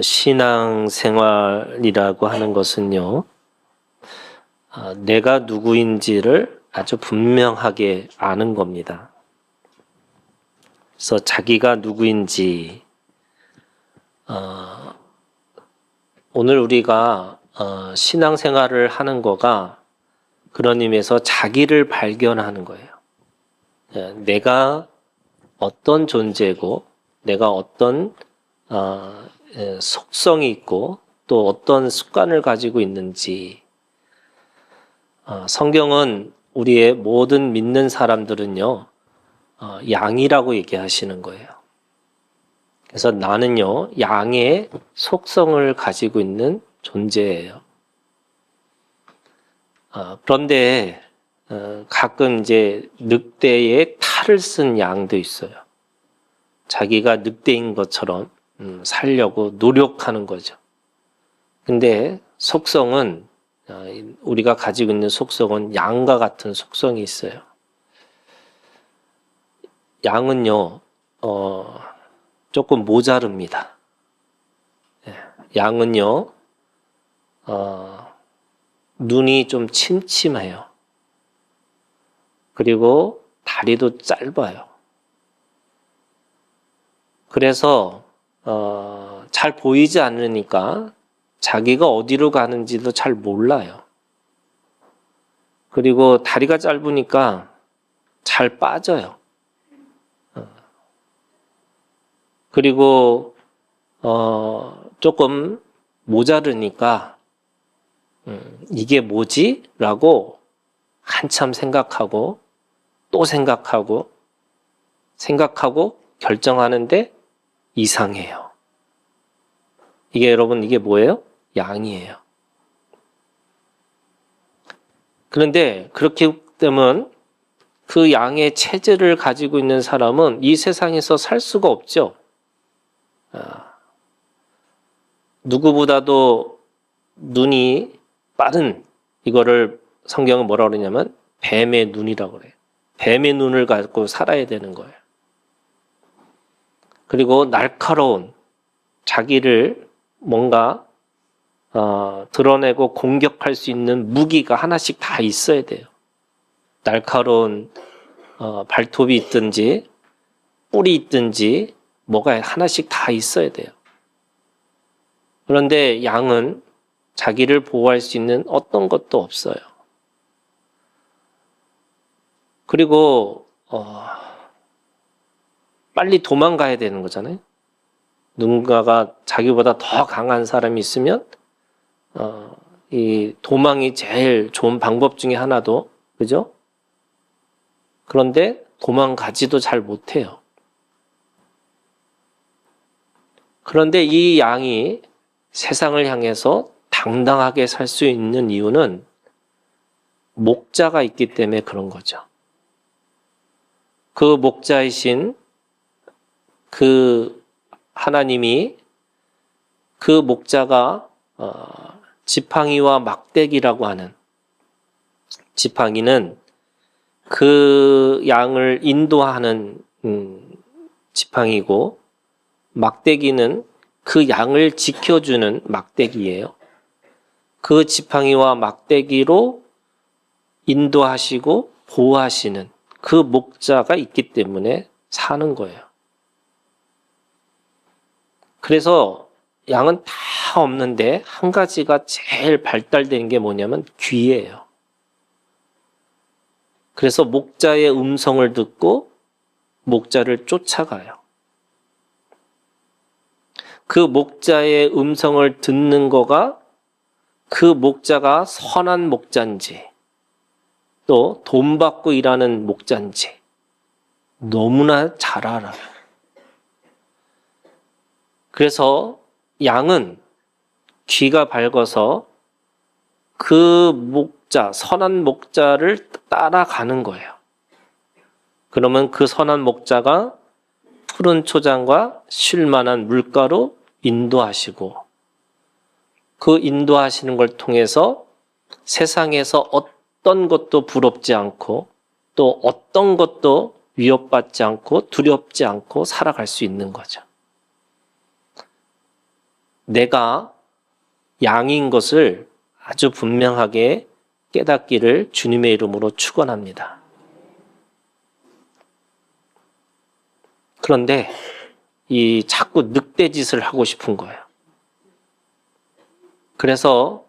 신앙생활이라고 하는 것은요, 내가 누구인지를 아주 분명하게 아는 겁니다. 그래서 자기가 누구인지, 오늘 우리가 신앙생활을 하는 거가 그런 의미에서 자기를 발견하는 거예요. 내가 어떤 존재고, 내가 어떤 속성이 있고 또 어떤 습관을 가지고 있는지. 성경은 우리의 모든 믿는 사람들은요, 양이라고 얘기하시는 거예요. 그래서 나는요, 양의 속성을 가지고 있는 존재예요. 그런데 가끔 이제 늑대의 탈을 쓴 양도 있어요. 자기가 늑대인 것처럼 살려고 노력하는 거죠. 근데 속성은, 우리가 가지고 있는 속성은 양과 같은 속성이 있어요. 양은요, 조금 모자릅니다. 양은요, 눈이 좀 침침해요. 그리고 다리도 짧아요. 그래서 잘 보이지 않으니까 자기가 어디로 가는지도 잘 몰라요. 그리고 다리가 짧으니까 잘 빠져요. 그리고 조금 모자르니까 이게 뭐지? 라고 한참 생각하고 또 생각하고 결정하는데 이상해요. 이게 여러분, 이게 뭐예요? 양이에요. 그런데 그렇게 되면 그 양의 체질을 가지고 있는 사람은 이 세상에서 살 수가 없죠. 누구보다도 눈이 빠른, 이거를 성경은 뭐라고 그러냐면 뱀의 눈이라고 그래요. 뱀의 눈을 갖고 살아야 되는 거예요. 그리고 날카로운, 자기를 뭔가 드러내고 공격할 수 있는 무기가 하나씩 다 있어야 돼요. 날카로운 발톱이 있든지 뿔이 있든지 뭐가 하나씩 다 있어야 돼요. 그런데 양은 자기를 보호할 수 있는 어떤 것도 없어요. 그리고 빨리 도망가야 되는 거잖아요. 누군가가 자기보다 더 강한 사람이 있으면 이 도망이 제일 좋은 방법 중에 하나도, 그죠? 그런데 도망가지도 잘 못해요. 그런데 이 양이 세상을 향해서 당당하게 살 수 있는 이유는 목자가 있기 때문에 그런 거죠. 그 목자이신 그 하나님이, 그 목자가 지팡이와 막대기라고 하는, 지팡이는 그 양을 인도하는 지팡이고, 막대기는 그 양을 지켜주는 막대기예요. 그 지팡이와 막대기로 인도하시고 보호하시는 그 목자가 있기 때문에 사는 거예요. 그래서 양은 다 없는데 한 가지가 제일 발달된 게 뭐냐면 귀예요. 그래서 목자의 음성을 듣고 목자를 쫓아가요. 그 목자의 음성을 듣는 거가 그 목자가 선한 목자인지 또 돈 받고 일하는 목자인지 너무나 잘 알아요. 그래서 양은 귀가 밝아서 그 목자, 선한 목자를 따라가는 거예요. 그러면 그 선한 목자가 푸른 초장과 쉴만한 물가로 인도하시고, 그 인도하시는 걸 통해서 세상에서 어떤 것도 부럽지 않고 또 어떤 것도 위협받지 않고 두렵지 않고 살아갈 수 있는 거죠. 내가 양인 것을 아주 분명하게 깨닫기를 주님의 이름으로 축원합니다. 그런데 이 자꾸 늑대짓을 하고 싶은 거예요. 그래서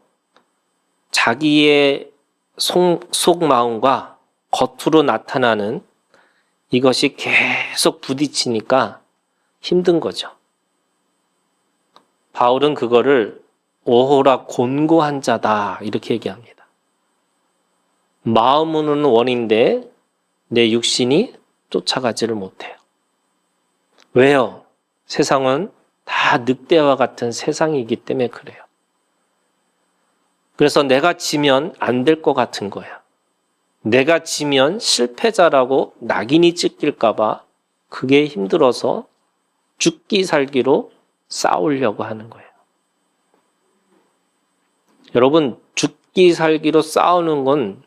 자기의 속마음과 겉으로 나타나는 이것이 계속 부딪히니까 힘든 거죠. 바울은 그거를 오호라 곤고한 자다 이렇게 얘기합니다. 마음은 원인데 내 육신이 쫓아가지를 못해요. 왜요? 세상은 다 늑대와 같은 세상이기 때문에 그래요. 그래서 내가 지면 안 될 것 같은 거예요. 내가 지면 실패자라고 낙인이 찍힐까 봐 그게 힘들어서 죽기 살기로 싸우려고 하는 거예요. 여러분, 죽기 살기로 싸우는 건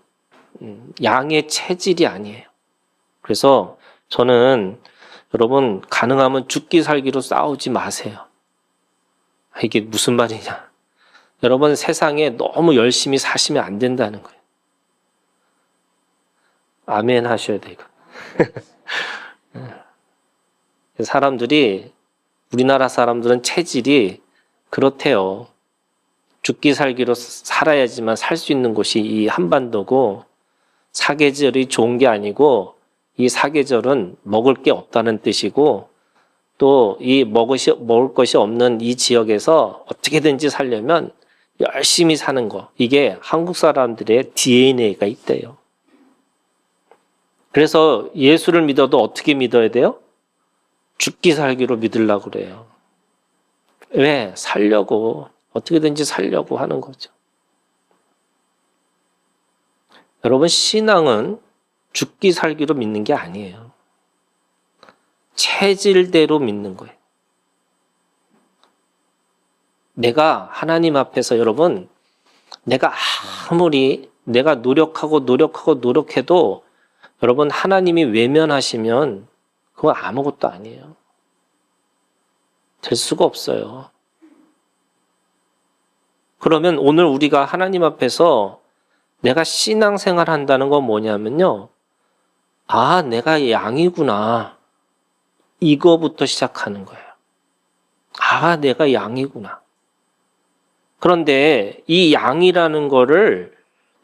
양의 체질이 아니에요. 그래서 저는 여러분 가능하면 죽기 살기로 싸우지 마세요. 이게 무슨 말이냐? 여러분 세상에 너무 열심히 사시면 안 된다는 거예요. 아멘 하셔야 돼요. 사람들이 우리나라 사람들은 체질이 그렇대요. 죽기 살기로 살아야지만 살 수 있는 곳이 이 한반도고 사계절이 좋은 게 아니고 이 사계절은 먹을 게 없다는 뜻이고 또 이 먹을 것이 없는 이 지역에서 어떻게든지 살려면 열심히 사는 거. 이게 한국 사람들의 DNA가 있대요. 그래서 예수를 믿어도 어떻게 믿어야 돼요? 죽기 살기로 믿으려고 그래요. 왜? 살려고. 어떻게든지 살려고 하는 거죠. 여러분, 신앙은 죽기 살기로 믿는 게 아니에요. 체질대로 믿는 거예요. 내가 하나님 앞에서 여러분, 내가 아무리 내가 노력해도 여러분 하나님이 외면하시면 그건 아무것도 아니에요. 될 수가 없어요. 그러면 오늘 우리가 하나님 앞에서 내가 신앙생활 한다는 건 뭐냐면요. 아, 내가 양이구나. 이거부터 시작하는 거예요. 아, 내가 양이구나. 그런데 이 양이라는 거를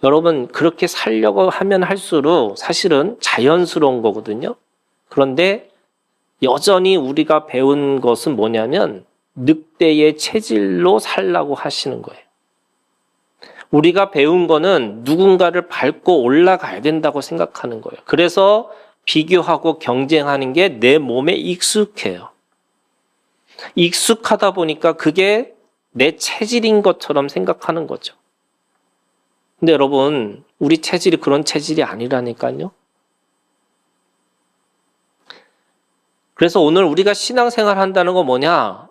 여러분 그렇게 살려고 하면 할수록 사실은 자연스러운 거거든요. 그런데 여전히 우리가 배운 것은 뭐냐면 늑대의 체질로 살라고 하시는 거예요. 우리가 배운 거는 누군가를 밟고 올라가야 된다고 생각하는 거예요. 그래서 비교하고 경쟁하는 게 내 몸에 익숙해요. 익숙하다 보니까 그게 내 체질인 것처럼 생각하는 거죠. 근데 여러분, 우리 체질이 그런 체질이 아니라니까요. 그래서 오늘 우리가 신앙생활 한다는 건 뭐냐?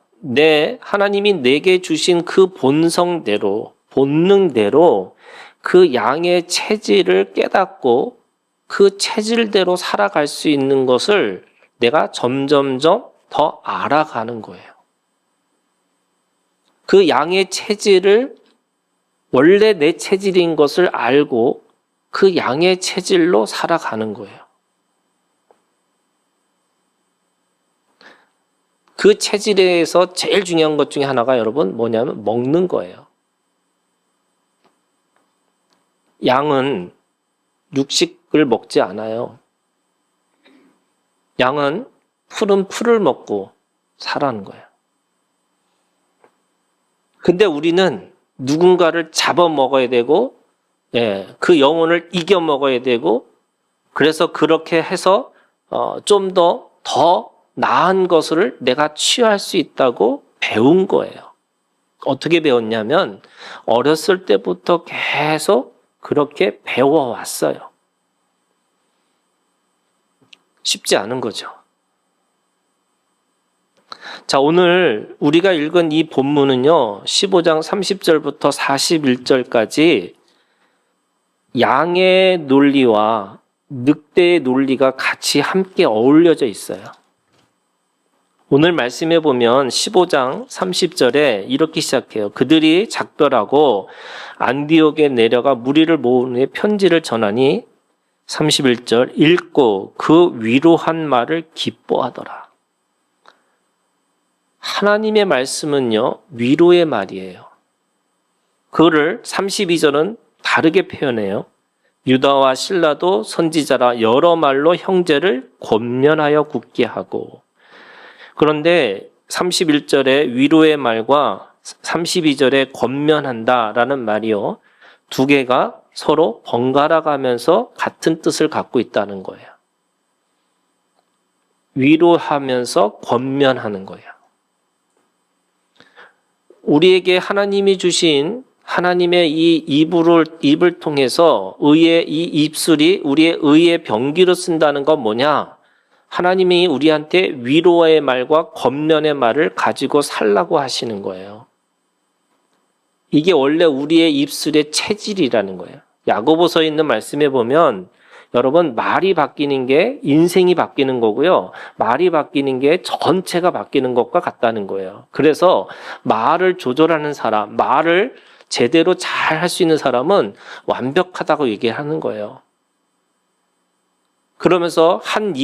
하나님이 내게 주신 그 본성대로, 본능대로 그 양의 체질을 깨닫고 그 체질대로 살아갈 수 있는 것을 내가 점점점 더 알아가는 거예요. 그 양의 체질을 원래 내 체질인 것을 알고 그 양의 체질로 살아가는 거예요. 그 체질에서 제일 중요한 것 중에 하나가 여러분 뭐냐면 먹는 거예요. 양은 육식을 먹지 않아요. 양은 푸른 풀을 먹고 살아가는 거예요. 근데 우리는 누군가를 잡아먹어야 되고, 그 영혼을 이겨 먹어야 되고, 그래서 그렇게 해서 좀 더 나은 것을 내가 취할 수 있다고 배운 거예요. 어떻게 배웠냐면 어렸을 때부터 계속 그렇게 배워왔어요. 쉽지 않은 거죠. 자, 오늘 우리가 읽은 이 본문은요, 15장 30절부터 41절까지 양의 논리와 늑대의 논리가 같이 함께 어울려져 있어요. 오늘 말씀해 보면 15장 30절에 이렇게 시작해요. 그들이 작별하고 안디옥에 내려가 무리를 모은 후에 편지를 전하니 31절 읽고 그 위로한 말을 기뻐하더라. 하나님의 말씀은요, 위로의 말이에요. 그거를 32절은 다르게 표현해요. 유다와 실라도 선지자라 여러 말로 형제를 권면하여 굳게 하고. 그런데 31절에 위로의 말과 32절에 권면한다라는 말이요, 두 개가 서로 번갈아 가면서 같은 뜻을 갖고 있다는 거예요. 위로하면서 권면하는 거예요. 우리에게 하나님이 주신 하나님의 이 입을 통해서 의의 이 입술이 우리의 의의 병기로 쓴다는 건 뭐냐? 하나님이 우리한테 위로의 말과 권면의 말을 가지고 살라고 하시는 거예요. 이게 원래 우리의 입술의 체질이라는 거예요. 야고보서에 있는 말씀에 보면 여러분, 말이 바뀌는 게 인생이 바뀌는 거고요. 말이 바뀌는 게 전체가 바뀌는 것과 같다는 거예요. 그래서 말을 조절하는 사람, 말을 제대로 잘 할 수 있는 사람은 완벽하다고 얘기하는 거예요. 그러면서 한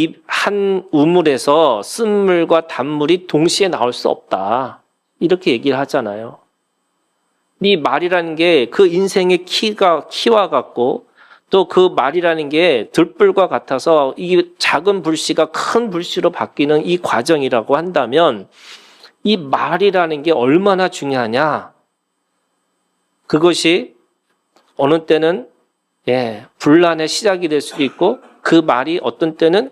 우물에서 쓴물과 단물이 동시에 나올 수 없다. 이렇게 얘기를 하잖아요. 이 말이라는 게 그 인생의 키와 같고, 또 그 말이라는 게 들불과 같아서 이 작은 불씨가 큰 불씨로 바뀌는 이 과정이라고 한다면, 이 말이라는 게 얼마나 중요하냐? 그것이 어느 때는 분란의 시작이 될 수도 있고, 그 말이 어떤 때는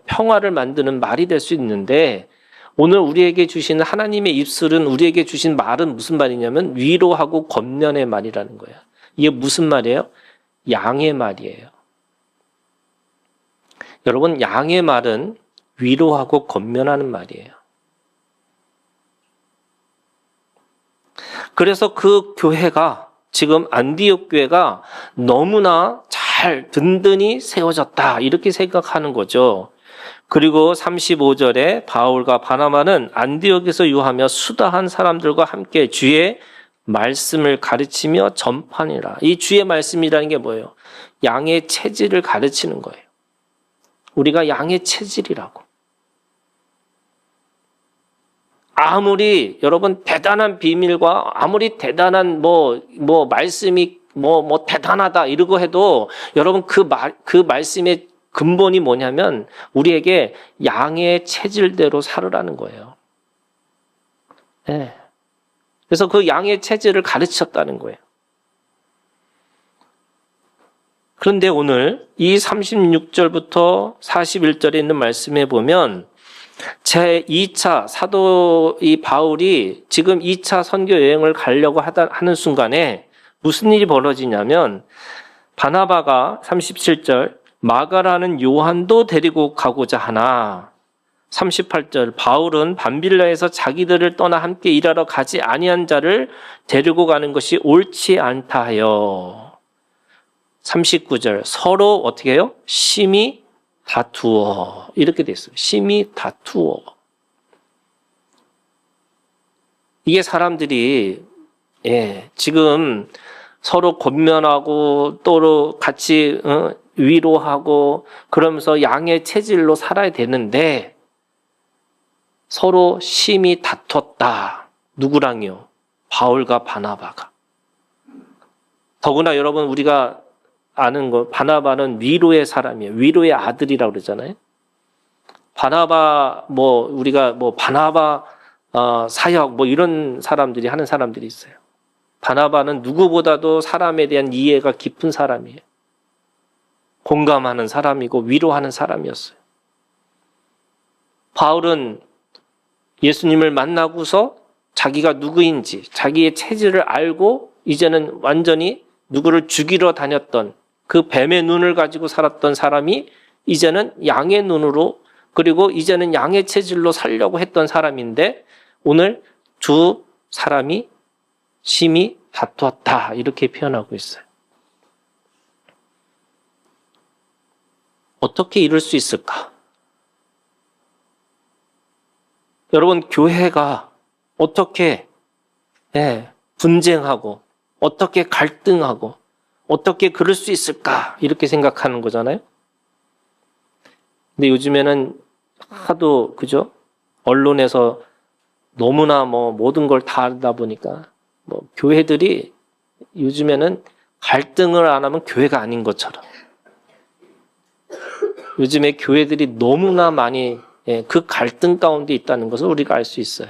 평화를 만드는 말이 될 수 있는데, 오늘 우리에게 주시는 하나님의 입술은, 우리에게 주신 말은 무슨 말이냐면 위로하고 권면의 말이라는 거예요. 이게 무슨 말이에요? 양의 말이에요. 여러분, 양의 말은 위로하고 권면하는 말이에요. 그래서 그 교회가, 지금 안디옥 교회가 너무나 잘 든든히 세워졌다, 이렇게 생각하는 거죠. 그리고 35절에 바울과 바나바는 안디옥에서 유하며 수다한 사람들과 함께 주의 말씀을 가르치며 전파하니라. 이 주의 말씀이라는 게 뭐예요? 양의 체질을 가르치는 거예요. 우리가 양의 체질이라고. 아무리 여러분 대단한 비밀과 아무리 대단한 말씀이 대단하다 이러고 해도 여러분 그 말씀의 근본이 뭐냐면 우리에게 양의 체질대로 살으라는 거예요. 네. 그래서 그 양의 체질을 가르쳤다는 거예요. 그런데 오늘 이 36절부터 41절에 있는 말씀에 보면 제2차 사도 이 바울이 지금 2차 선교 여행을 가려고 하는 순간에 무슨 일이 벌어지냐면 바나바가 37절 마가라는 요한도 데리고 가고자 하나 38절 바울은 밤빌라에서 자기들을 떠나 함께 일하러 가지 아니한 자를 데리고 가는 것이 옳지 않다 하여 39절 서로 어떻게 해요? 심히 다투어 이렇게 돼 있어요. 심히 다투어. 이게 사람들이 지금 서로 권면하고 또 같이 위로하고 그러면서 양의 체질로 살아야 되는데 서로 심히 다퉜다. 누구랑요? 바울과 바나바가. 더구나 여러분 우리가 아는 거 바나바는 위로의 사람이에요. 위로의 아들이라고 그러잖아요. 바나바 우리가 바나바 사역 이런 사람들이 하는 사람들이 있어요. 바나바는 누구보다도 사람에 대한 이해가 깊은 사람이에요. 공감하는 사람이고 위로하는 사람이었어요. 바울은 예수님을 만나고서 자기가 누구인지 자기의 체질을 알고 이제는 완전히 누구를 죽이러 다녔던 그 뱀의 눈을 가지고 살았던 사람이 이제는 양의 눈으로 그리고 이제는 양의 체질로 살려고 했던 사람인데 오늘 두 사람이 심히 다투었다 이렇게 표현하고 있어요. 어떻게 이럴 수 있을까? 여러분, 교회가 어떻게 분쟁하고 어떻게 갈등하고 어떻게 그럴 수 있을까 이렇게 생각하는 거잖아요. 근데 요즘에는 하도 그죠? 언론에서 너무나 모든 걸 다 하다 보니까 교회들이 요즘에는 갈등을 안 하면 교회가 아닌 것처럼 요즘에 교회들이 너무나 많이 그 갈등 가운데 있다는 것을 우리가 알 수 있어요.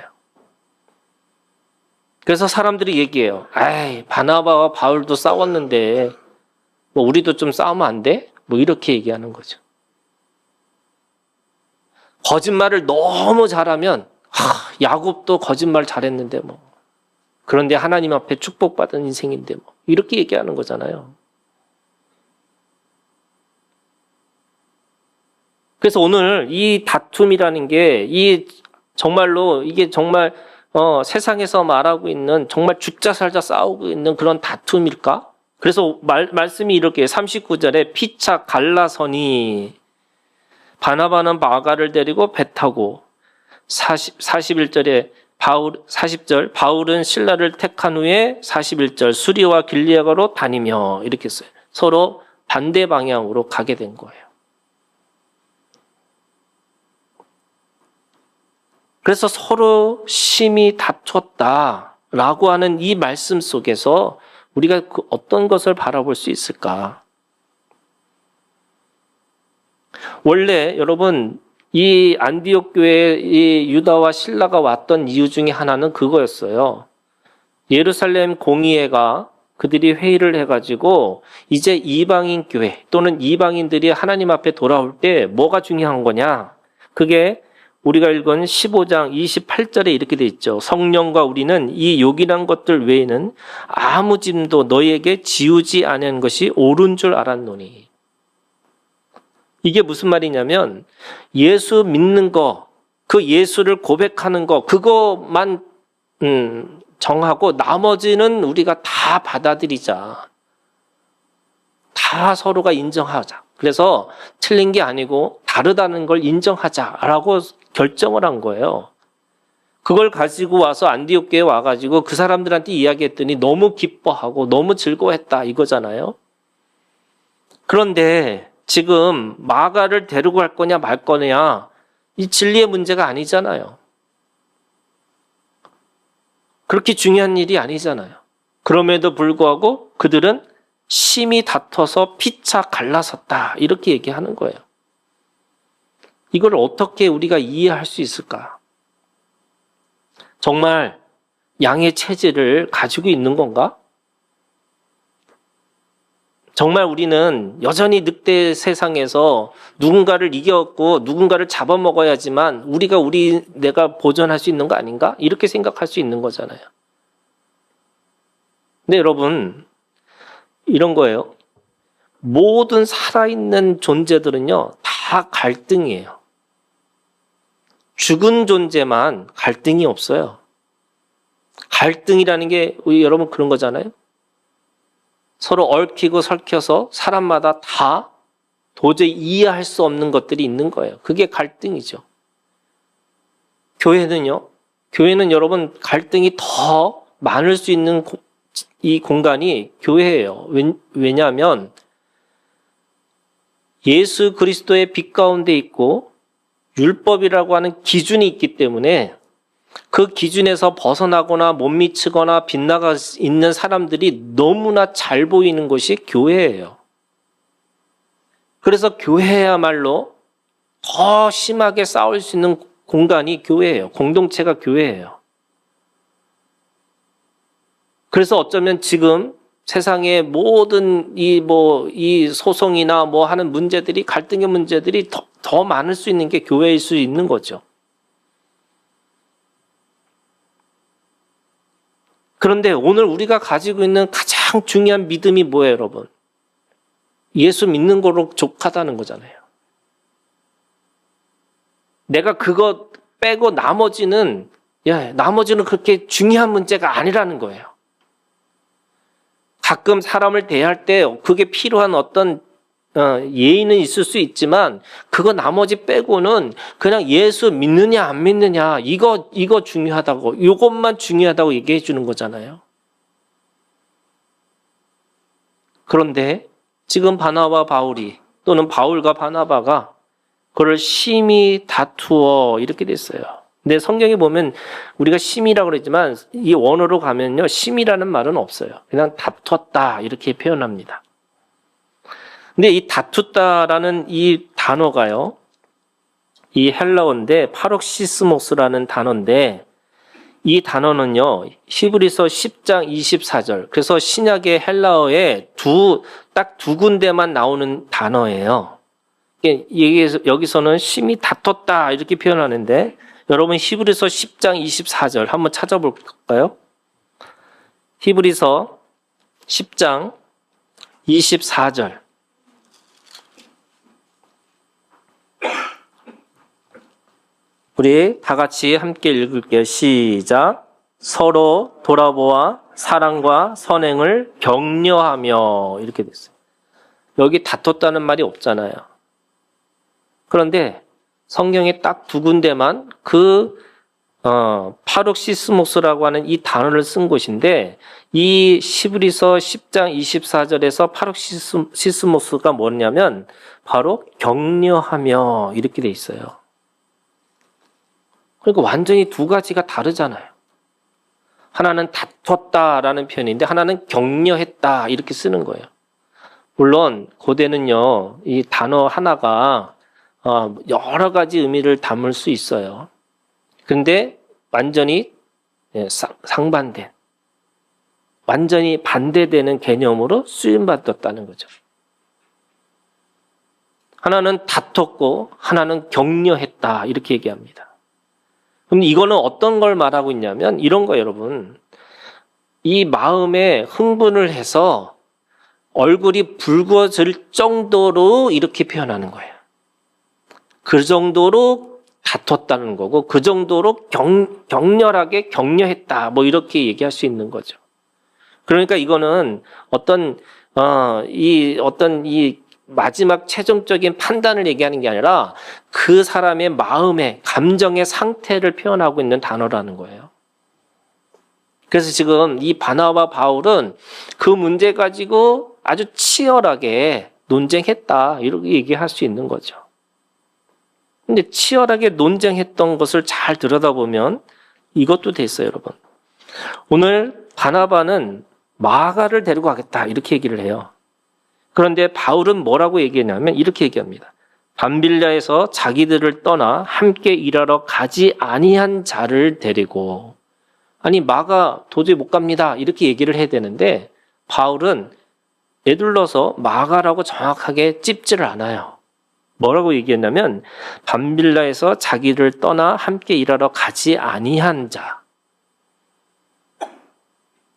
그래서 사람들이 얘기해요. 아이, 바나바와 바울도 싸웠는데 우리도 좀 싸우면 안 돼? 이렇게 얘기하는 거죠. 거짓말을 너무 잘하면 야곱도 거짓말 잘했는데 그런데 하나님 앞에 축복받은 인생인데 이렇게 얘기하는 거잖아요. 그래서 오늘 이 다툼이라는 게 정말로 이게 정말 세상에서 말하고 있는 정말 죽자 살자 싸우고 있는 그런 다툼일까? 그래서 말씀이 이렇게 39절에 피차 갈라서니 바나바는 마가를 데리고 배 타고 41절에 40절 바울은 실라를 택한 후에 41절 수리와 길리아가로 다니며 이렇게 써요. 서로 반대 방향으로 가게 된 거예요. 그래서 서로 심히 다퉜다라고 하는 이 말씀 속에서 우리가 어떤 것을 바라볼 수 있을까? 원래 여러분 이 안디옥 교회에 이 유다와 실라가 왔던 이유 중에 하나는 그거였어요. 예루살렘 공의회가 그들이 회의를 해가지고 이제 이방인 교회 또는 이방인들이 하나님 앞에 돌아올 때 뭐가 중요한 거냐? 그게 우리가 읽은 15장 28절에 이렇게 돼 있죠. 성령과 우리는 이 요긴한 것들 외에는 아무 짐도 너희에게 지우지 않은 것이 옳은 줄 알았노니. 이게 무슨 말이냐면 예수 믿는 거, 그 예수를 고백하는 거 그거만 정하고 나머지는 우리가 다 받아들이자. 다 서로가 인정하자. 그래서 틀린 게 아니고 다르다는 걸 인정하자라고 결정을 한 거예요. 그걸 가지고 와서 안디옥 교회에 와가지고 그 사람들한테 이야기했더니 너무 기뻐하고 너무 즐거워했다 이거잖아요. 그런데 지금 마가를 데리고 갈 거냐 말 거냐 이 진리의 문제가 아니잖아요. 그렇게 중요한 일이 아니잖아요. 그럼에도 불구하고 그들은 심히 다퉈서 피차 갈라섰다 이렇게 얘기하는 거예요. 이걸 어떻게 우리가 이해할 수 있을까? 정말 양의 체질을 가지고 있는 건가? 정말 우리는 여전히 늑대 세상에서 누군가를 이겼고 누군가를 잡아먹어야지만 내가 보존할 수 있는 거 아닌가? 이렇게 생각할 수 있는 거잖아요. 근데 여러분, 이런 거예요. 모든 살아있는 존재들은요, 다 갈등이에요. 죽은 존재만 갈등이 없어요. 갈등이라는 게 여러분 그런 거잖아요. 서로 얽히고 설켜서 사람마다 다 도저히 이해할 수 없는 것들이 있는 거예요. 그게 갈등이죠. 교회는 여러분 갈등이 더 많을 수 있는 이 공간이 교회예요. 왜냐하면 예수 그리스도의 빛 가운데 있고 율법이라고 하는 기준이 있기 때문에 그 기준에서 벗어나거나 못 미치거나 빗나가 있는 사람들이 너무나 잘 보이는 것이 교회예요. 그래서 교회야말로 더 심하게 싸울 수 있는 공간이 교회예요. 공동체가 교회예요. 그래서 어쩌면 지금 세상의 모든 이 소송이나 하는 문제들이 갈등의 문제들이 더 많을 수 있는 게 교회일 수 있는 거죠. 그런데 오늘 우리가 가지고 있는 가장 중요한 믿음이 뭐예요, 여러분? 예수 믿는 거로 족하다는 거잖아요. 내가 그거 빼고 나머지는 그렇게 중요한 문제가 아니라는 거예요. 가끔 사람을 대할 때 그게 필요한 어떤 예의는 있을 수 있지만 그거 나머지 빼고는 그냥 예수 믿느냐 안 믿느냐 이거 중요하다고, 이것만 중요하다고 얘기해 주는 거잖아요. 그런데 지금 바나바 바울이, 또는 바울과 바나바가 그걸 심히 다투어 이렇게 됐어요. 근데 성경에 보면 우리가 심이라고 그랬지만 이 원어로 가면요, 심이라는 말은 없어요. 그냥 다퉜다 이렇게 표현합니다. 근데 이 다투다라는 이 단어가요, 이 헬라어인데 파록시스모스라는 단어인데, 이 단어는요 히브리서 10장 24절, 그래서 신약의 헬라어에 딱 두 군데만 나오는 단어예요. 여기서는 심히 다퉜다 이렇게 표현하는데, 여러분 히브리서 10장 24절 한번 찾아볼까요? 히브리서 10장 24절. 우리 다 같이 함께 읽을게요. 시작. 서로 돌아보아 사랑과 선행을 격려하며, 이렇게 됐어요. 여기 다퉜다는 말이 없잖아요. 그런데 성경에 딱 두 군데만 파록시스모스라고 하는 이 단어를 쓴 곳인데, 이 히브리서 10장 24절에서 파록시스모스가 뭐냐면 바로 격려하며 이렇게 돼 있어요. 그러니까 완전히 두 가지가 다르잖아요. 하나는 다퉜다라는 표현인데 하나는 격려했다 이렇게 쓰는 거예요. 물론 고대는요, 이 단어 하나가 여러 가지 의미를 담을 수 있어요. 그런데 완전히 상반된, 완전히 반대되는 개념으로 쓰임받았다는 거죠. 하나는 다퉜고 하나는 격려했다 이렇게 얘기합니다. 그럼 이거는 어떤 걸 말하고 있냐면 이런 거, 여러분. 이 마음에 흥분을 해서 얼굴이 붉어질 정도로 이렇게 표현하는 거예요. 그 정도로 다퉜다는 거고, 그 정도로 격렬하게 격려했다 뭐 이렇게 얘기할 수 있는 거죠. 그러니까 이거는 어떤 마지막 최종적인 판단을 얘기하는 게 아니라 그 사람의 마음의, 감정의 상태를 표현하고 있는 단어라는 거예요. 그래서 지금 이 바나바 바울은 그 문제 가지고 아주 치열하게 논쟁했다 이렇게 얘기할 수 있는 거죠. 근데 치열하게 논쟁했던 것을 잘 들여다보면 이것도 됐어요, 여러분. 오늘 바나바는 마가를 데리고 가겠다 이렇게 얘기를 해요. 그런데 바울은 뭐라고 얘기했냐면 이렇게 얘기합니다. 밤빌라에서 자기들을 떠나 함께 일하러 가지 아니한 자를 데리고, 아니 마가 도저히 못 갑니다 이렇게 얘기를 해야 되는데 바울은 에둘러서 마가라고 정확하게 찝지를 않아요. 뭐라고 얘기했냐면 밤빌라에서 자기를 떠나 함께 일하러 가지 아니한 자.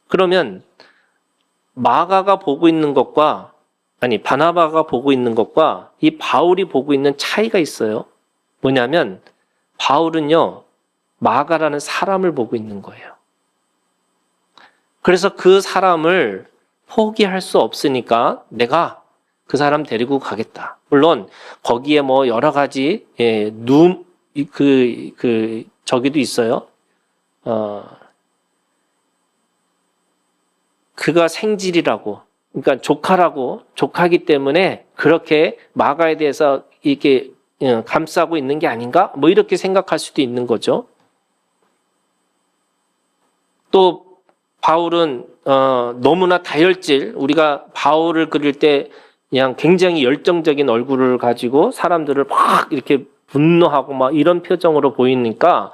그러면 마가가 보고 있는 것과, 아니 바나바가 보고 있는 것과 이 바울이 보고 있는 차이가 있어요. 뭐냐면 바울은요 마가라는 사람을 보고 있는 거예요. 그래서 그 사람을 포기할 수 없으니까 내가 그 사람 데리고 가겠다. 물론 거기에 뭐 여러 가지 저기도 있어요. 그가 생질이라고, 그러니까 조카기 때문에 그렇게 마가에 대해서 이렇게 감싸고 있는 게 아닌가? 뭐 이렇게 생각할 수도 있는 거죠. 또 바울은 너무나 다혈질, 우리가 바울을 그릴 때 그냥 굉장히 열정적인 얼굴을 가지고 사람들을 막 이렇게 분노하고 막 이런 표정으로 보이니까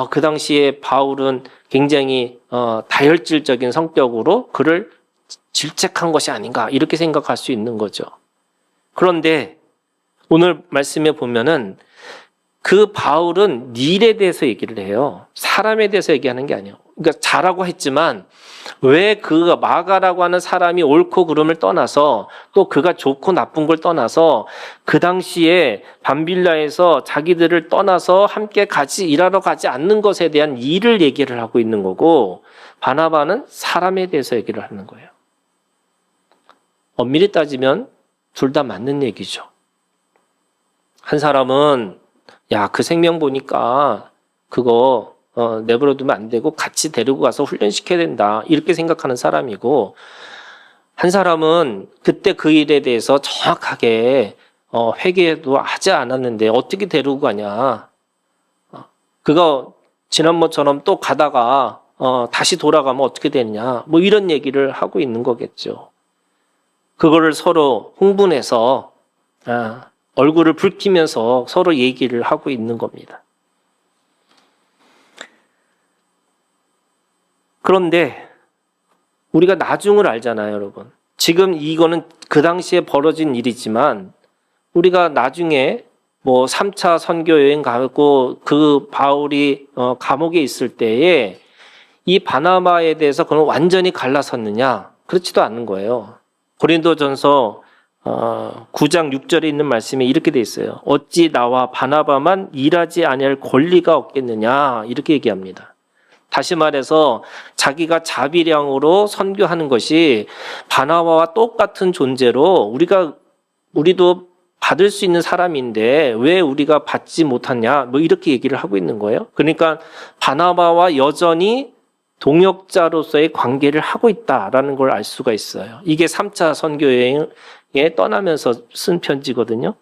그 당시에 바울은 굉장히 다혈질적인 성격으로 그를 질책한 것이 아닌가 이렇게 생각할 수 있는 거죠. 그런데 오늘 말씀에 보면은 그 바울은 일에 대해서 얘기를 해요. 사람에 대해서 얘기하는 게 아니에요. 그러니까 잘하고 했지만 왜 그 마가라고 하는 사람이 옳고 그름을 떠나서, 또 그가 좋고 나쁜 걸 떠나서 그 당시에 밤빌라에서 자기들을 떠나서 함께 같이 일하러 가지 않는 것에 대한 일을 얘기를 하고 있는 거고, 바나바는 사람에 대해서 얘기를 하는 거예요. 엄밀히 따지면 둘 다 맞는 얘기죠. 한 사람은 야, 그 생명 보니까 그거 내버려두면 안 되고 같이 데리고 가서 훈련시켜야 된다. 이렇게 생각하는 사람이고, 한 사람은 그때 그 일에 대해서 정확하게 회개도 하지 않았는데 어떻게 데리고 가냐. 그거 지난번처럼 또 가다가 다시 돌아가면 어떻게 되느냐. 뭐 이런 얘기를 하고 있는 거겠죠. 그거를 서로 흥분해서 얼굴을 붉히면서 서로 얘기를 하고 있는 겁니다. 그런데 우리가 나중을 알잖아요, 여러분. 지금 이거는 그 당시에 벌어진 일이지만 우리가 나중에 뭐 3차 선교 여행 가고 그 바울이 감옥에 있을 때에 이 바나바에 대해서 그는 완전히 갈라섰느냐? 그렇지도 않은 거예요. 고린도전서 9장 6절에 있는 말씀에 이렇게 돼 있어요. 어찌 나와 바나바만 일하지 아니할 권리가 없겠느냐? 이렇게 얘기합니다. 다시 말해서 자기가 자비량으로 선교하는 것이 바나바와 똑같은 존재로 우리도 받을 수 있는 사람인데 왜 우리가 받지 못하냐? 뭐 이렇게 얘기를 하고 있는 거예요. 그러니까 바나바와 여전히 동역자로서의 관계를 하고 있다라는 걸 알 수가 있어요. 이게 3차 선교 여행에 떠나면서 쓴 편지거든요.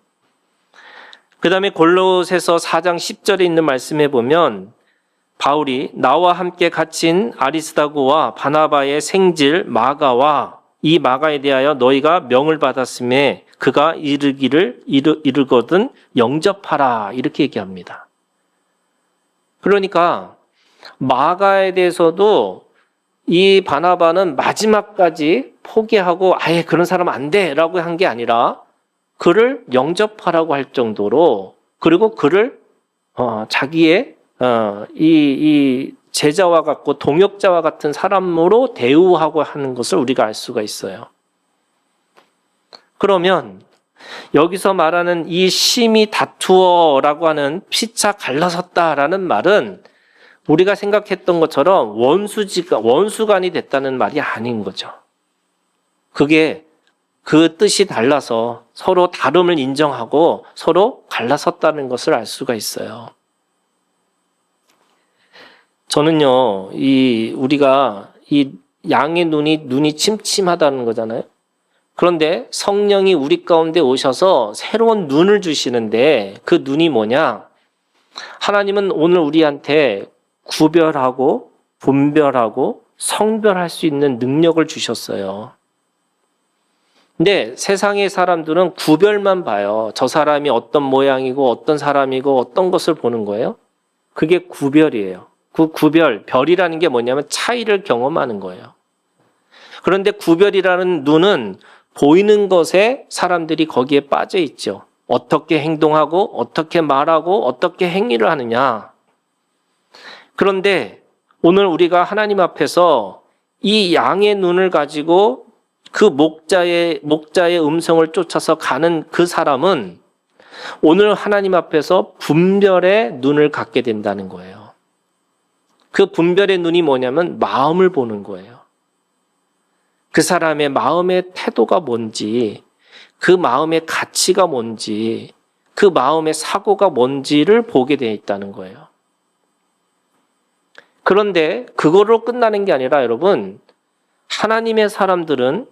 그 다음에 골로새서 4장 10절에 있는 말씀에 보면 바울이 나와 함께 갇힌 아리스다고와 바나바의 생질 마가와 이 마가에 대하여 너희가 명을 받았음에 그가 이르거든 영접하라 이렇게 얘기합니다. 그러니까 마가에 대해서도 이 바나바는 마지막까지 포기하고 아예 그런 사람 안 돼라고 한 게 아니라 그를 영접하라고 할 정도로, 그리고 그를 자기의 이 제자와 같고 동역자와 같은 사람으로 대우하고 하는 것을 우리가 알 수가 있어요. 그러면 여기서 말하는 이 심히 다투어라고 하는 피차 갈라섰다라는 말은 우리가 생각했던 것처럼 원수간이 됐다는 말이 아닌 거죠. 그게 그 뜻이 달라서 서로 다름을 인정하고 서로 갈라섰다는 것을 알 수가 있어요. 저는요, 우리가 이 양의 눈이 침침하다는 거잖아요. 그런데 성령이 우리 가운데 오셔서 새로운 눈을 주시는데 그 눈이 뭐냐? 하나님은 오늘 우리한테 구별하고 분별하고 성별할 수 있는 능력을 주셨어요. 근데 세상의 사람들은 구별만 봐요. 저 사람이 어떤 모양이고 어떤 사람이고 어떤 것을 보는 거예요. 그게 구별이에요. 그 구별, 별이라는 게 뭐냐면 차이를 경험하는 거예요. 그런데 구별이라는 눈은 보이는 것에 사람들이 거기에 빠져 있죠. 어떻게 행동하고 어떻게 말하고 어떻게 행위를 하느냐. 그런데 오늘 우리가 하나님 앞에서 이 양의 눈을 가지고 그 목자의 음성을 쫓아서 가는 그 사람은 오늘 하나님 앞에서 분별의 눈을 갖게 된다는 거예요. 그 분별의 눈이 뭐냐면 마음을 보는 거예요. 그 사람의 마음의 태도가 뭔지, 그 마음의 가치가 뭔지, 그 마음의 사고가 뭔지를 보게 되어 있다는 거예요. 그런데 그거로 끝나는 게 아니라 여러분, 하나님의 사람들은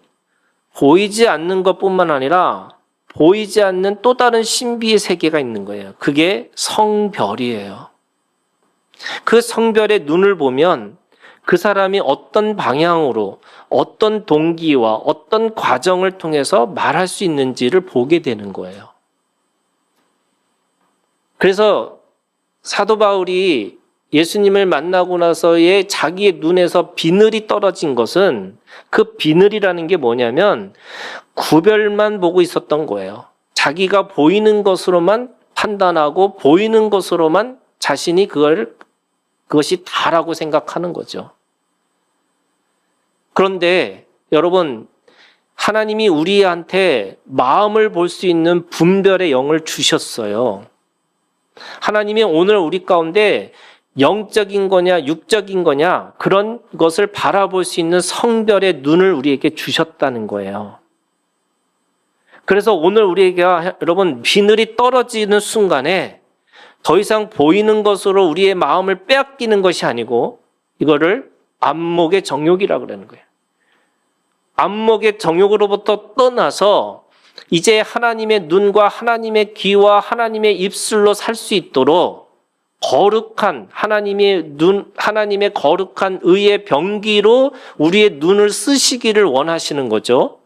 보이지 않는 것뿐만 아니라 보이지 않는 또 다른 신비의 세계가 있는 거예요. 그게 성별이에요. 그 성별의 눈을 보면 그 사람이 어떤 방향으로, 어떤 동기와 어떤 과정을 통해서 말할 수 있는지를 보게 되는 거예요. 그래서 사도 바울이 예수님을 만나고 나서의 자기의 눈에서 비늘이 떨어진 것은 그 비늘이라는 게 뭐냐면 구별만 보고 있었던 거예요. 자기가 보이는 것으로만 판단하고 보이는 것으로만 자신이 그것이 다라고 생각하는 거죠. 그런데 여러분, 하나님이 우리한테 마음을 볼 수 있는 분별의 영을 주셨어요. 하나님이 오늘 우리 가운데 영적인 거냐 육적인 거냐 그런 것을 바라볼 수 있는 성별의 눈을 우리에게 주셨다는 거예요. 그래서 오늘 우리가 여러분 비늘이 떨어지는 순간에 더 이상 보이는 것으로 우리의 마음을 빼앗기는 것이 아니고 이거를 안목의 정욕이라고 그러는 거예요. 안목의 정욕으로부터 떠나서 이제 하나님의 눈과 하나님의 귀와 하나님의 입술로 살 수 있도록 거룩한 하나님의 눈, 하나님의 거룩한 의의 병기로 우리의 눈을 쓰시기를 원하시는 거죠.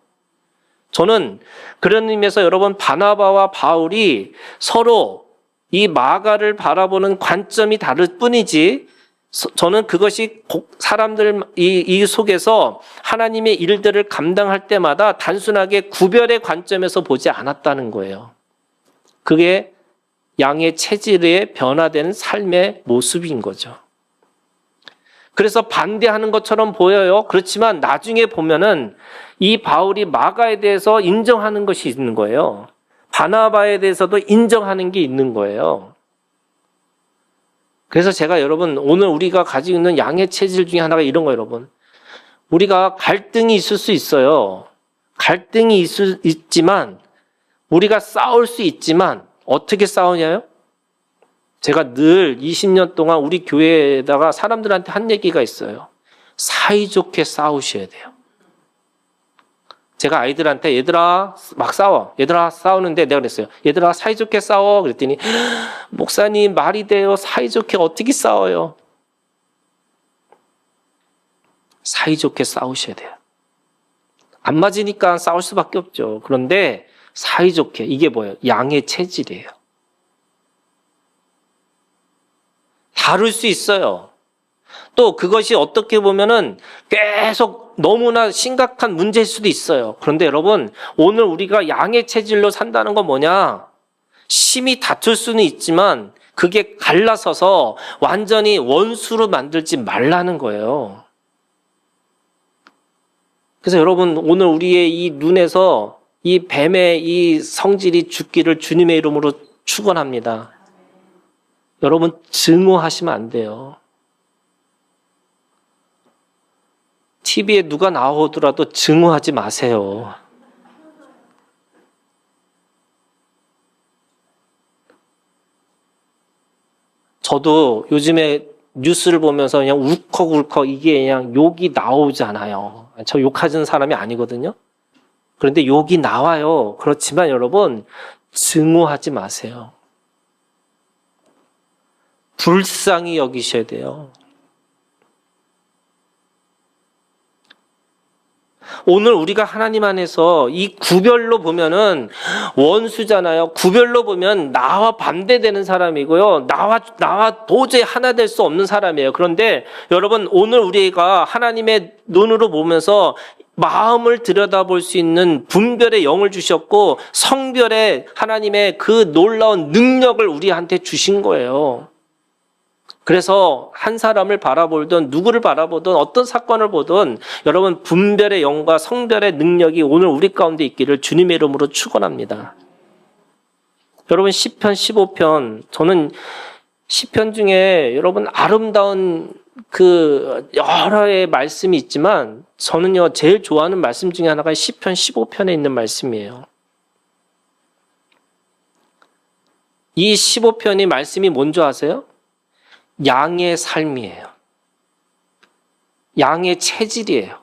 저는 그런 의미에서 여러분 바나바와 바울이 서로 이 마가를 바라보는 관점이 다를 뿐이지 저는 그것이 사람들 이 속에서 하나님의 일들을 감당할 때마다 단순하게 구별의 관점에서 보지 않았다는 거예요. 그게 양의 체질의 변화되는 삶의 모습인 거죠. 그래서 반대하는 것처럼 보여요. 그렇지만 나중에 보면은 이 바울이 마가에 대해서 인정하는 것이 있는 거예요. 바나바에 대해서도 인정하는 게 있는 거예요. 그래서 제가 여러분 오늘 우리가 가지고 있는 양의 체질 중에 하나가 이런 거예요, 여러분. 우리가 갈등이 있을 수 있어요. 갈등이 있지만 우리가 싸울 수 있지만 어떻게 싸우냐요? 제가 늘 20년 동안 우리 교회에다가 사람들한테 한 얘기가 있어요. 사이좋게 싸우셔야 돼요. 제가 아이들한테 얘들아 막 싸워. 얘들아 싸우는데 내가 그랬어요. 얘들아 사이좋게 싸워. 그랬더니 목사님 말이 돼요. 사이좋게 어떻게 싸워요? 사이좋게 싸우셔야 돼요. 안 맞으니까 싸울 수밖에 없죠. 그런데 사이좋게 이게 뭐예요? 양의 체질이에요. 다룰 수 있어요. 또 그것이 어떻게 보면은 계속 너무나 심각한 문제일 수도 있어요. 그런데 여러분 오늘 우리가 양의 체질로 산다는 건 뭐냐? 심히 다툴 수는 있지만 그게 갈라서서 완전히 원수로 만들지 말라는 거예요. 그래서 여러분 오늘 우리의 이 눈에서 이 뱀의 이 성질이 죽기를 주님의 이름으로 축원합니다. 여러분 증오하시면 안 돼요. TV에 누가 나오더라도 증오하지 마세요. 저도 요즘에 뉴스를 보면서 그냥 울컥울컥 이게 그냥 욕이 나오잖아요. 저 욕하는 사람이 아니거든요. 그런데 욕이 나와요. 그렇지만 여러분 증오하지 마세요. 불쌍히 여기셔야 돼요. 오늘 우리가 하나님 안에서 이 구별로 보면은 원수잖아요. 구별로 보면 나와 반대되는 사람이고요. 나와 도저히 하나 될 수 없는 사람이에요. 그런데 여러분 오늘 우리가 하나님의 눈으로 보면서 마음을 들여다볼 수 있는 분별의 영을 주셨고 성별의 하나님의 그 놀라운 능력을 우리한테 주신 거예요. 그래서 한 사람을 바라보든 누구를 바라보든 어떤 사건을 보든 여러분 분별의 영과 성별의 능력이 오늘 우리 가운데 있기를 주님의 이름으로 축원합니다. 여러분 시편 15편 저는 시편 중에 여러분 아름다운 그 여러의 말씀이 있지만 저는요 제일 좋아하는 말씀 중에 하나가 시편 15편에 있는 말씀이에요. 이 15편의 말씀이 뭔지 아세요? 양의 삶이에요. 양의 체질이에요.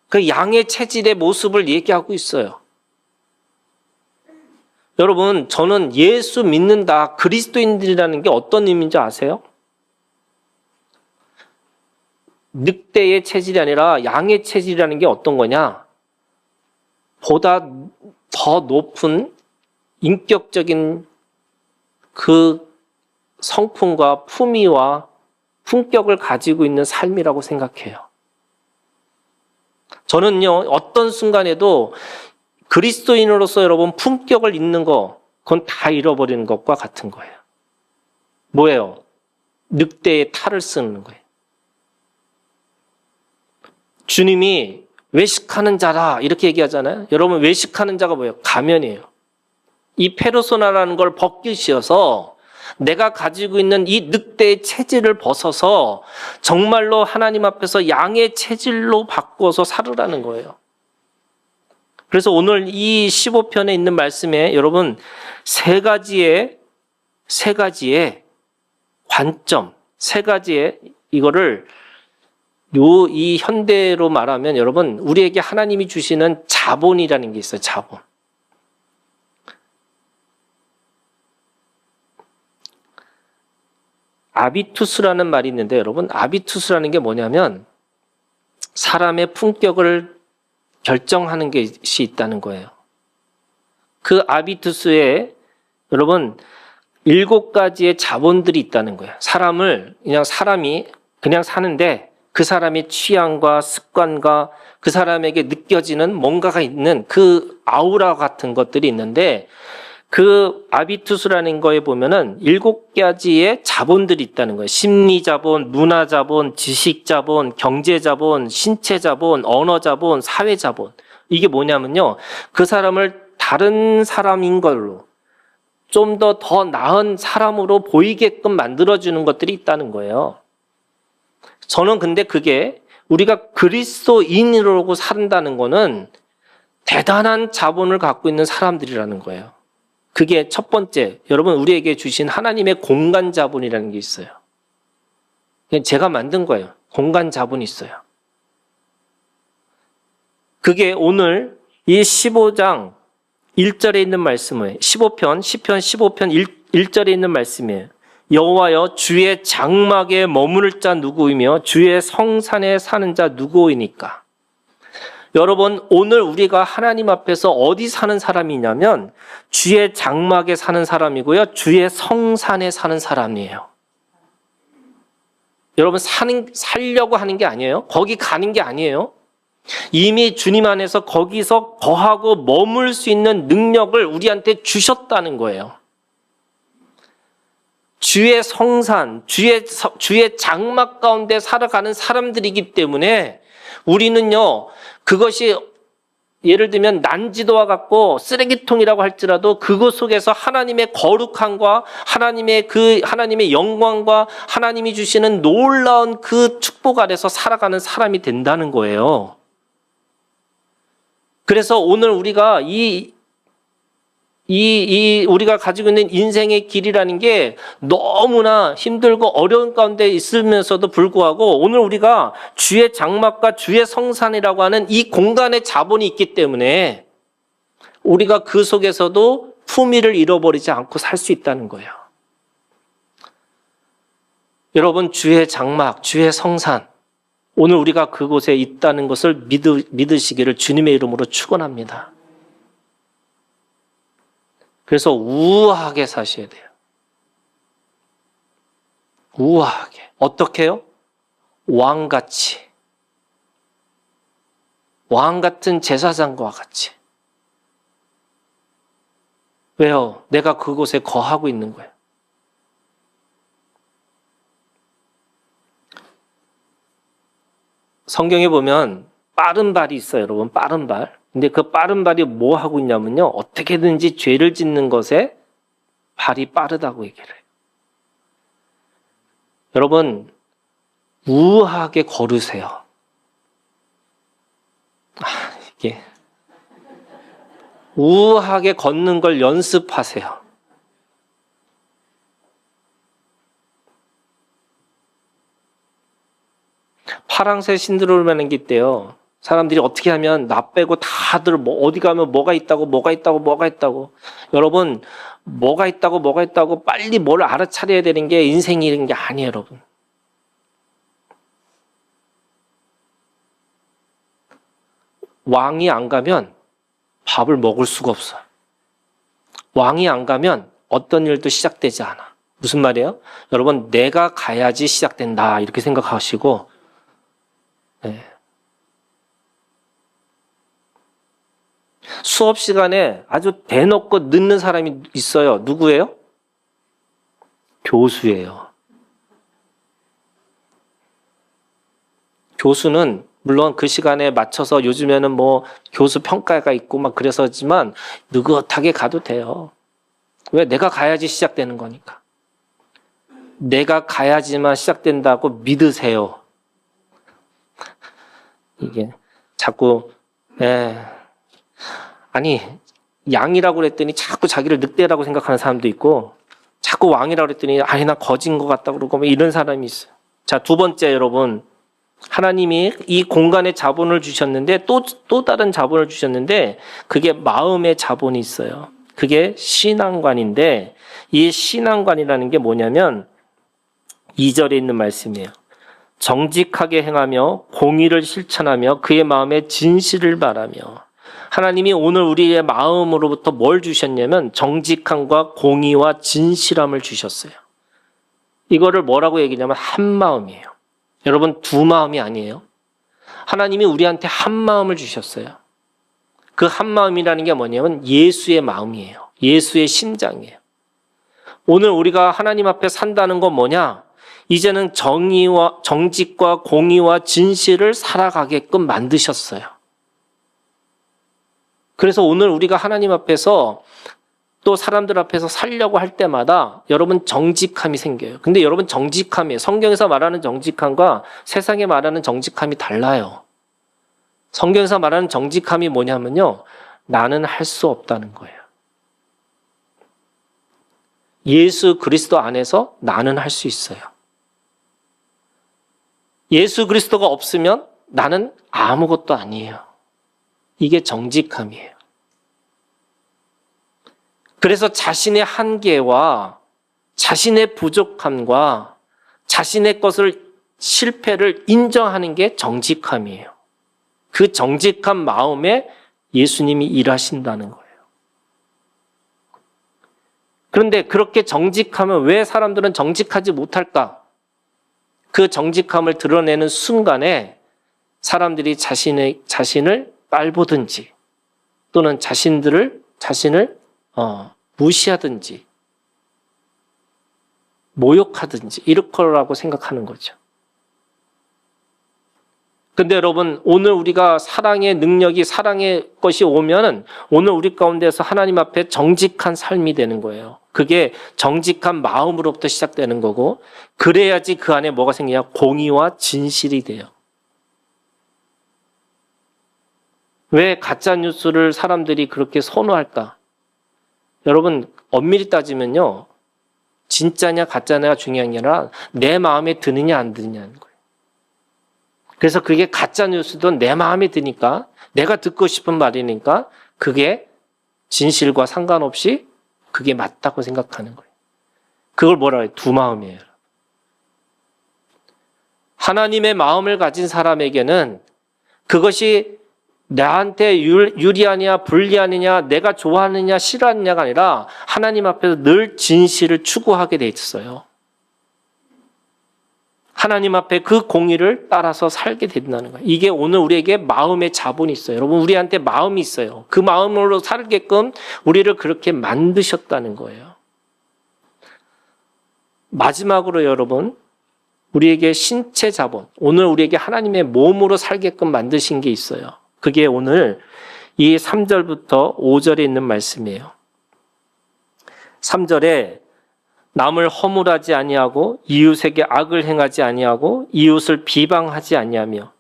그 양의 체질의 모습을 얘기하고 있어요. 여러분, 저는 예수 믿는다, 그리스도인들이라는 게 어떤 의미인지 아세요? 늑대의 체질이 아니라 양의 체질이라는 게 어떤 거냐? 보다 더 높은 인격적인 그 성품과 품위와 품격을 가지고 있는 삶이라고 생각해요. 저는요, 어떤 순간에도 그리스도인으로서 여러분 품격을 잃는 거, 그건 다 잃어버리는 것과 같은 거예요. 뭐예요? 늑대의 탈을 쓰는 거예요. 주님이 외식하는 자다 이렇게 얘기하잖아요. 여러분 외식하는 자가 뭐예요? 가면이에요. 이 페르소나라는 걸 벗기셔서 내가 가지고 있는 이 늑대의 체질을 벗어서 정말로 하나님 앞에서 양의 체질로 바꿔서 살으라는 거예요. 그래서 오늘 이 15편에 있는 말씀에 여러분 세 가지의 관점, 세 가지의 이거를 이 현대로 말하면 여러분 우리에게 하나님이 주시는 자본이라는 게 있어요. 자본. 아비투스라는 말이 있는데 여러분 아비투스라는 게 뭐냐면 사람의 품격을 결정하는 것이 있다는 거예요. 그 아비투스에 여러분 7가지의 자본들이 있다는 거예요. 사람이 그냥 사는데 그 사람의 취향과 습관과 그 사람에게 느껴지는 뭔가가 있는 그 아우라 같은 것들이 있는데 그 아비투스라는 거에 보면은 7가지의 자본들이 있다는 거예요. 심리자본, 문화자본, 지식자본, 경제자본, 신체자본, 언어자본, 사회자본. 이게 뭐냐면요. 그 사람을 다른 사람인 걸로 좀 더 나은 사람으로 보이게끔 만들어주는 것들이 있다는 거예요. 저는 근데 그게 우리가 그리스도인으로 산다는 거는 대단한 자본을 갖고 있는 사람들이라는 거예요. 그게 첫 번째, 여러분 우리에게 주신 하나님의 공간 자본이라는 게 있어요. 제가 만든 거예요. 공간 자본이 있어요. 그게 오늘 이 15장 1절에 있는 말씀이에요. 10편 15편 1절에 있는 말씀이에요. 여호와여 주의 장막에 머무를 자 누구이며 주의 성산에 사는 자 누구이니까. 여러분 오늘 우리가 하나님 앞에서 어디 사는 사람이냐면 주의 장막에 사는 사람이고요. 주의 성산에 사는 사람이에요. 여러분 살려고 하는 게 아니에요. 거기 가는 게 아니에요. 이미 주님 안에서 거기서 거하고 머물 수 있는 능력을 우리한테 주셨다는 거예요. 주의 성산, 주의 장막 가운데 살아가는 사람들이기 때문에 우리는요, 그것이 예를 들면 난지도와 같고 쓰레기통이라고 할지라도 그것 속에서 하나님의 거룩함과 하나님의 영광과 하나님이 주시는 놀라운 그 축복 아래서 살아가는 사람이 된다는 거예요. 그래서 오늘 우리가 우리가 가지고 있는 인생의 길이라는 게 너무나 힘들고 어려운 가운데 있으면서도 불구하고 오늘 우리가 주의 장막과 주의 성산이라고 하는 이 공간의 자본이 있기 때문에 우리가 그 속에서도 품위를 잃어버리지 않고 살 수 있다는 거예요. 여러분 주의 장막, 주의 성산 오늘 우리가 그곳에 있다는 것을 믿으시기를 주님의 이름으로 축원합니다. 그래서 우아하게 사셔야 돼요. 우아하게. 어떻게 해요? 왕같이. 왕 같은 제사장과 같이. 왜요? 내가 그곳에 거하고 있는 거예요. 성경에 보면 빠른 발이 있어요, 여러분. 빠른 발. 근데 그 빠른 발이 뭐 하고 있냐면요. 어떻게든지 죄를 짓는 것에 발이 빠르다고 얘기를 해요. 여러분, 우아하게 걸으세요. 이게. 우아하게 걷는 걸 연습하세요. 파랑새 신드롬이라는 게 있대요. 사람들이 어떻게 하면 나 빼고 다들 어디 가면 뭐가 있다고. 여러분, 뭐가 있다고 빨리 뭘 알아차려야 되는 게 인생이라는 게 아니에요, 여러분. 왕이 안 가면 밥을 먹을 수가 없어요. 왕이 안 가면 어떤 일도 시작되지 않아. 무슨 말이에요? 여러분, 내가 가야지 시작된다. 이렇게 생각하시고, 네. 수업 시간에 아주 대놓고 늦는 사람이 있어요. 누구예요? 교수예요. 교수는 물론 그 시간에 맞춰서 요즘에는 뭐 교수 평가가 있고 막 그래서지만 느긋하게 가도 돼요. 왜? 내가 가야지 시작되는 거니까. 내가 가야지만 시작된다고 믿으세요. 이게 자꾸 아니, 양이라고 그랬더니 자꾸 자기를 늑대라고 생각하는 사람도 있고, 자꾸 왕이라고 그랬더니 아니 나 거진 것 같다 그러고 뭐 이런 사람이 있어요. 자, 두 번째 여러분, 하나님이 이 공간에 자본을 주셨는데 또 다른 자본을 주셨는데 그게 마음의 자본이 있어요. 그게 신앙관인데 이 신앙관이라는 게 뭐냐면 2절에 있는 말씀이에요. 정직하게 행하며 공의를 실천하며 그의 마음에 진실을 바라며. 하나님이 오늘 우리의 마음으로부터 뭘 주셨냐면 정직함과 공의와 진실함을 주셨어요. 이거를 뭐라고 얘기냐면 한 마음이에요. 여러분, 두 마음이 아니에요. 하나님이 우리한테 한 마음을 주셨어요. 그 한 마음이라는 게 뭐냐면 예수의 마음이에요. 예수의 심장이에요. 오늘 우리가 하나님 앞에 산다는 건 뭐냐? 이제는 정직과 공의와 진실을 살아가게끔 만드셨어요. 그래서 오늘 우리가 하나님 앞에서 또 사람들 앞에서 살려고 할 때마다 여러분 정직함이 생겨요. 근데 여러분 정직함이에요. 성경에서 말하는 정직함과 세상에 말하는 정직함이 달라요. 성경에서 말하는 정직함이 뭐냐면요. 나는 할 수 없다는 거예요. 예수 그리스도 안에서 나는 할 수 있어요. 예수 그리스도가 없으면 나는 아무것도 아니에요. 이게 정직함이에요. 그래서 자신의 한계와 자신의 부족함과 자신의 실패를 인정하는 게 정직함이에요. 그 정직한 마음에 예수님이 일하신다는 거예요. 그런데 그렇게 정직하면 왜 사람들은 정직하지 못할까? 그 정직함을 드러내는 순간에 사람들이 자신을 빨보든지 또는 자신을 무시하든지 모욕하든지 이럴 거라고 생각하는 거죠. 근데 여러분, 오늘 우리가 사랑의 능력이 사랑의 것이 오면은 오늘 우리 가운데서 하나님 앞에 정직한 삶이 되는 거예요. 그게 정직한 마음으로부터 시작되는 거고, 그래야지 그 안에 뭐가 생기냐? 공의와 진실이 돼요. 왜 가짜 뉴스를 사람들이 그렇게 선호할까? 여러분, 엄밀히 따지면요, 진짜냐 가짜냐가 중요한 게 아니라 내 마음에 드느냐 안 드느냐는 거예요. 그래서 그게 가짜 뉴스도 내 마음에 드니까, 내가 듣고 싶은 말이니까 그게 진실과 상관없이 그게 맞다고 생각하는 거예요. 그걸 뭐라 해요? 두 마음이에요. 하나님의 마음을 가진 사람에게는 그것이 나한테 유리하냐 불리하느냐 내가 좋아하느냐 싫어하느냐가 아니라 하나님 앞에서 늘 진실을 추구하게 돼 있어요. 하나님 앞에 그 공의를 따라서 살게 된다는 거예요. 이게 오늘 우리에게 마음의 자본이 있어요. 여러분, 우리한테 마음이 있어요. 그 마음으로 살게끔 우리를 그렇게 만드셨다는 거예요. 마지막으로 여러분, 우리에게 신체 자본, 오늘 우리에게 하나님의 몸으로 살게끔 만드신 게 있어요. 그게 오늘 이 3절부터 5절에 있는 말씀이에요. 3절에 남을 허물하지 아니하고 이웃에게 악을 행하지 아니하고 이웃을 비방하지 아니하며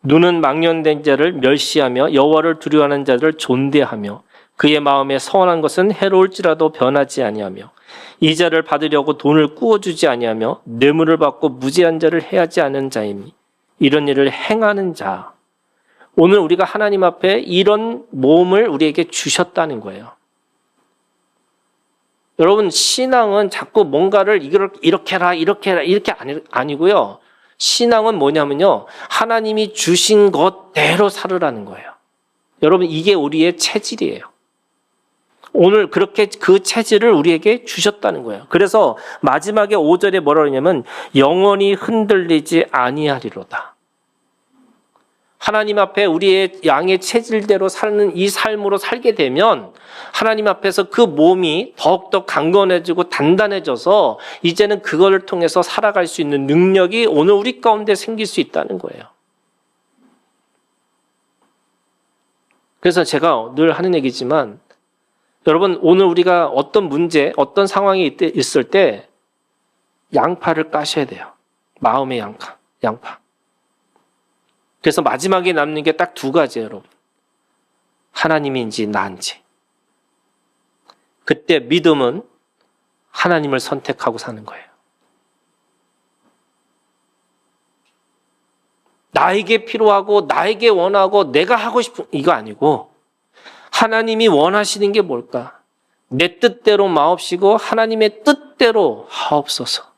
눈은 망령된 자를 멸시하며 여호와를 두려워하는 자를 존대하며 그의 마음에 선한 것은 해로울지라도 변하지 아니하며 이자를 받으려고 돈을 꾸어주지 아니하며 뇌물을 받고 무죄한 자를 해하지 않은 자이니 이런 일을 행하는 자. 오늘 우리가 하나님 앞에 이런 몸을 우리에게 주셨다는 거예요. 여러분, 신앙은 자꾸 뭔가를 이렇게 해라 이렇게 아니고요. 신앙은 뭐냐면요, 하나님이 주신 것대로 살으라는 거예요. 여러분, 이게 우리의 체질이에요. 오늘 그렇게 그 체질을 우리에게 주셨다는 거예요. 그래서 마지막에 5절에 뭐라고 하냐면 영원히 흔들리지 아니하리로다. 하나님 앞에 우리의 양의 체질대로 사는 이 삶으로 살게 되면 하나님 앞에서 그 몸이 더욱더 강건해지고 단단해져서 이제는 그거를 통해서 살아갈 수 있는 능력이 오늘 우리 가운데 생길 수 있다는 거예요. 그래서 제가 늘 하는 얘기지만 여러분, 오늘 우리가 어떤 문제, 어떤 상황이 있을 때 양파를 까셔야 돼요. 마음의 양파. 그래서 마지막에 남는 게 딱 두 가지예요, 여러분. 하나님인지 나인지. 그때 믿음은 하나님을 선택하고 사는 거예요. 나에게 필요하고 나에게 원하고 내가 하고 싶은 이거 아니고 하나님이 원하시는 게 뭘까? 내 뜻대로 마옵시고 하나님의 뜻대로 하옵소서.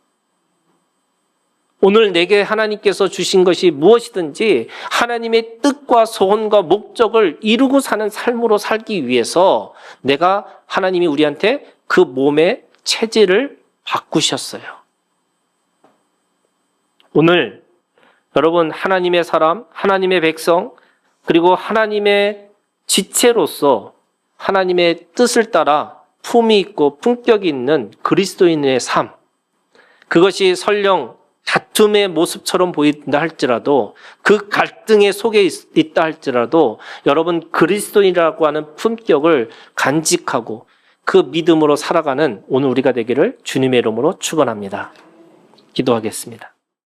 오늘 내게 하나님께서 주신 것이 무엇이든지 하나님의 뜻과 소원과 목적을 이루고 사는 삶으로 살기 위해서 내가 하나님이 우리한테 그 몸의 체질을 바꾸셨어요. 오늘 여러분 하나님의 사람, 하나님의 백성, 그리고 하나님의 지체로서 하나님의 뜻을 따라 품위 있고 품격이 있는 그리스도인의 삶, 그것이 설령 다툼의 모습처럼 보인다 할지라도 그 갈등의 속에 있다 할지라도 여러분 그리스도인이라고 하는 품격을 간직하고 그 믿음으로 살아가는 오늘 우리가 되기를 주님의 이름으로 축원합니다. 기도하겠습니다.